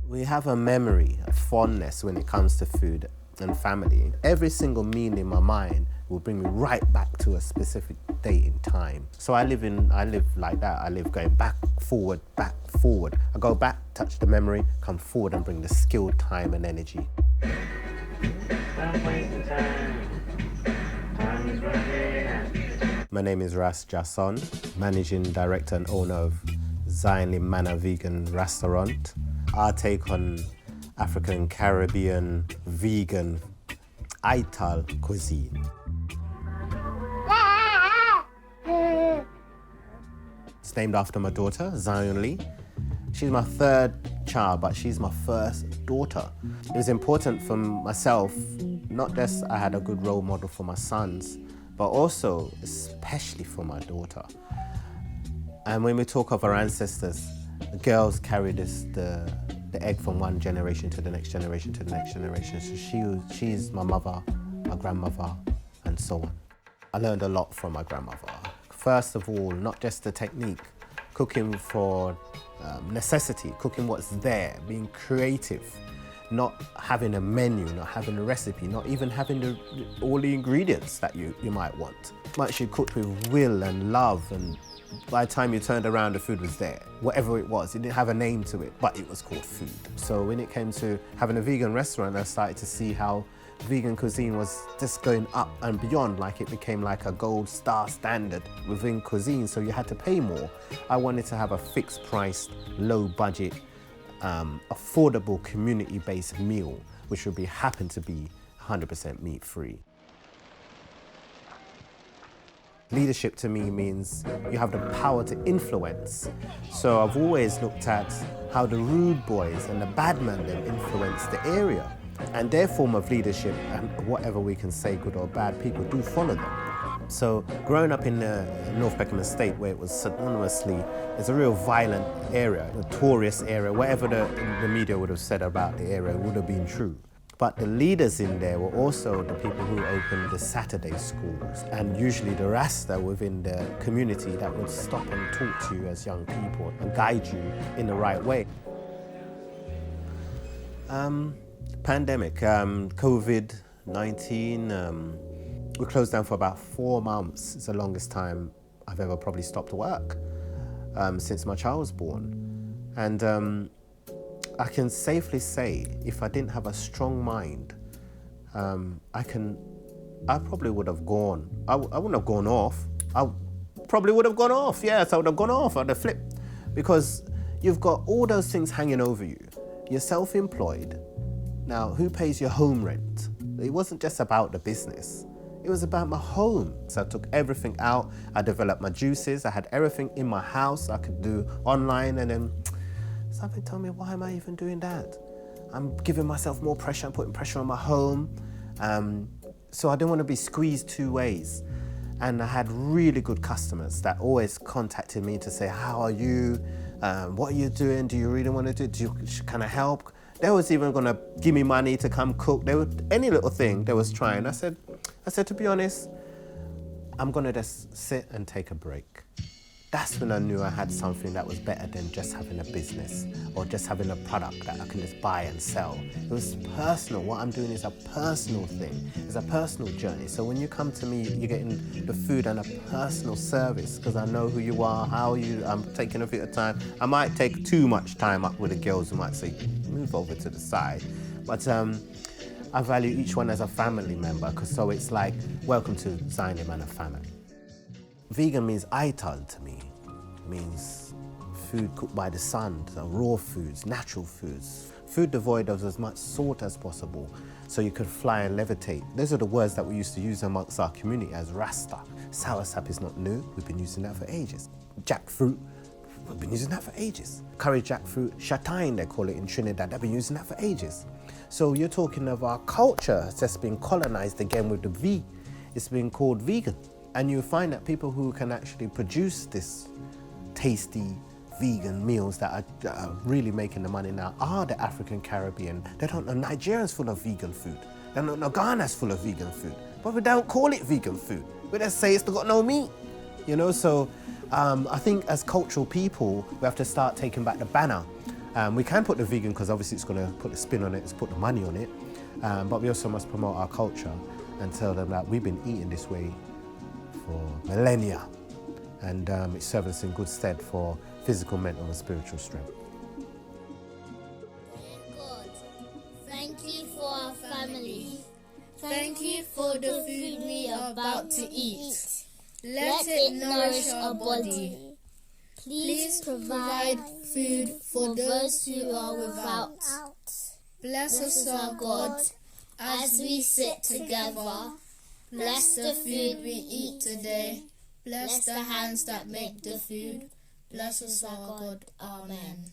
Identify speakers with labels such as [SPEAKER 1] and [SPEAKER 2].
[SPEAKER 1] We have a memory, a fondness when it comes to food and family. Every single meal in my mind will bring me right back to a specific date in time. So I live like that. I live going back, forward, back, forward. I go back, touch the memory, come forward and bring the skill, time and energy. My name is Ras Jason, Managing Director and owner of Zionli Manor Vegan Restaurant. Our take on African, Caribbean, vegan, Ital cuisine. It's named after my daughter, Zionli. She's my third child, but she's my first daughter. It was important for myself, not just I had a good role model for my sons, but also especially for my daughter. And when we talk of our ancestors, the girls carry the egg from one generation to the next generation to the next generation. So she's my mother, my grandmother, and so on. I learned a lot from my grandmother. First of all, not just the technique, cooking for necessity, cooking what's there, being creative, not having a menu, not having a recipe, not even having all the ingredients that you might want. But she cooked with will and love, and by the time you turned around, the food was there. Whatever it was, it didn't have a name to it, but it was called food. So when it came to having a vegan restaurant, I started to see how vegan cuisine was just going up and beyond, like it became like a gold star standard within cuisine, so you had to pay more. I wanted to have a fixed price, low budget, affordable community-based meal, which would happen to be 100% meat-free. Leadership to me means you have the power to influence. So I've always looked at how the rude boys and the bad men then influence the area. And their form of leadership, and whatever we can say, good or bad, people do follow them. So growing up in North Peckham Estate, where it was synonymously, it's a real violent area, notorious area, whatever the media would have said about the area would have been true. But the leaders in there were also the people who opened the Saturday schools, and usually the Rasta within the community that would stop and talk to you as young people and guide you in the right way. Pandemic, COVID-19, we closed down for about 4 months. It's the longest time I've ever probably stopped work since my child was born. And I can safely say, if I didn't have a strong mind, I probably would have gone. I wouldn't have gone off. I probably would have gone off. Yes, I would have gone off. I'd have flipped. Because you've got all those things hanging over you. You're self-employed. Now, who pays your home rent? It wasn't just about the business. It was about my home. So I took everything out. I developed my juices. I had everything in my house I could do online, and then something told me, why am I even doing that? I'm giving myself more pressure, I'm putting pressure on my home. So I didn't want to be squeezed two ways. And I had really good customers that always contacted me to say, how are you? What are you doing? Do you really want to do? Can I help? They was even going to give me money to come cook. They would, any little thing they was trying. I said, to be honest, I'm going to just sit and take a break. That's when I knew I had something that was better than just having a business or just having a product that I can just buy and sell. It was personal. What I'm doing is a personal thing. It's a personal journey. So when you come to me, you're getting the food and a personal service because I know who you are, how you, I'm taking a bit of time. I might take too much time up with the girls who might say, move over to the side. But I value each one as a family member, because so it's like, welcome to Zionli Manor family. Vegan means Ital to me. It means food cooked by the sun, so raw foods, natural foods. Food devoid of as much salt as possible, so you could fly and levitate. Those are the words that we used to use amongst our community as Rasta. Soursop is not new, we've been using that for ages. Jackfruit, we've been using that for ages. Curry jackfruit, châtaigne they call it in Trinidad, they've been using that for ages. So you're talking of our culture has just been colonized again with the V. It's been called vegan. And you find that people who can actually produce this tasty vegan meals that are really making the money now are the African Caribbean. They don't know Nigeria's full of vegan food. They don't know Ghana's full of vegan food. But we don't call it vegan food. We just say it's got no meat. You know, so I think as cultural people, we have to start taking back the banner We can put the vegan because obviously it's going to put the spin on it, it's put the money on it. But we also must promote our culture and tell them that we've been eating this way for millennia. And it serves us in good stead for physical, mental and spiritual strength.
[SPEAKER 2] God, thank you for our family. Thank you for the food we are about to eat. Let it nourish our body. Please provide food for those who are without. Bless us, our God, as we sit together. Bless the food we eat today. Bless the hands that make the food. Bless us, our God. Amen.